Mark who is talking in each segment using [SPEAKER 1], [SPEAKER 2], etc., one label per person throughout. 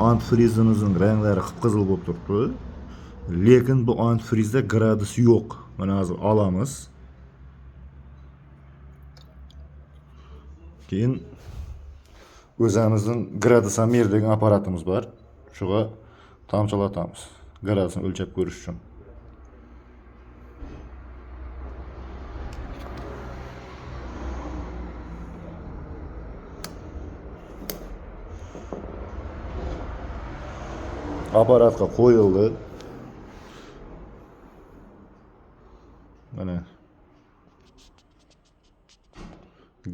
[SPEAKER 1] antifrizimizning ranglari qip-qizil bo'lib turibdi. Lekin bu antifrizda gradus yo'q. Mana hozir olamiz. Keyin o'zimizning gradusomer degan apparatimiz bor. Shuga tomchilatamiz. Gradusni o'lchab ko'rish uchun. Apparatga qo'yildi. Mana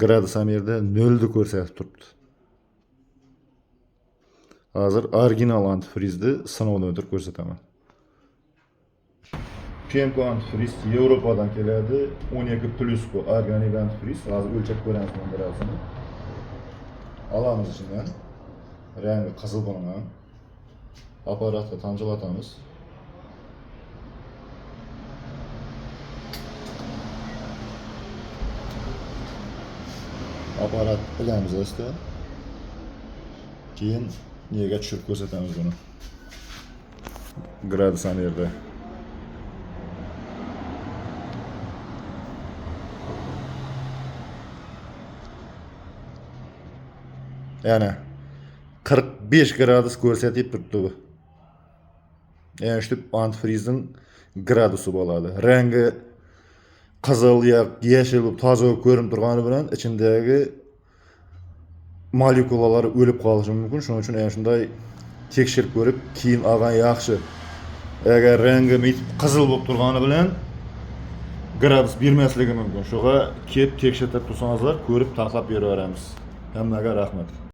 [SPEAKER 1] gradusomerda 0 ni ko'rsatib turibdi. Hozir original antifrizni sinovdan o'tib ko'rsataman. Penko antifriz Yevropadan keladi. 12+ bu organik antifriz. Hozir o'lchab ko'ramiz bu gradusini. Olamiz ichidan. Rangi qizil bo'lgan. Apparatga tomchilatamiz. Apparat bilamiz asta. Keyin nega tushirib ko'rsatamiz buni. Gradusomerda. Yana 45 gradus ko'rsatib turibdi bu. Yani shu antifrizning gradusi bo'ladi. Rangi qizil yoki yashil bo'lib toza ko'rinib turgani bilan ichindagi molekulalar o'lib qolishi mumkin. Shuning uchun ana shunday tekshirib ko'rib, keyin olgan yaxshi. Agar rangi qizil bo'lib turgani bilan gradus bermasligi mumkin. Shuga kelib tekshirib tursangizlar, ko'rib taxlab beraveramiz. Hammaga rahmat.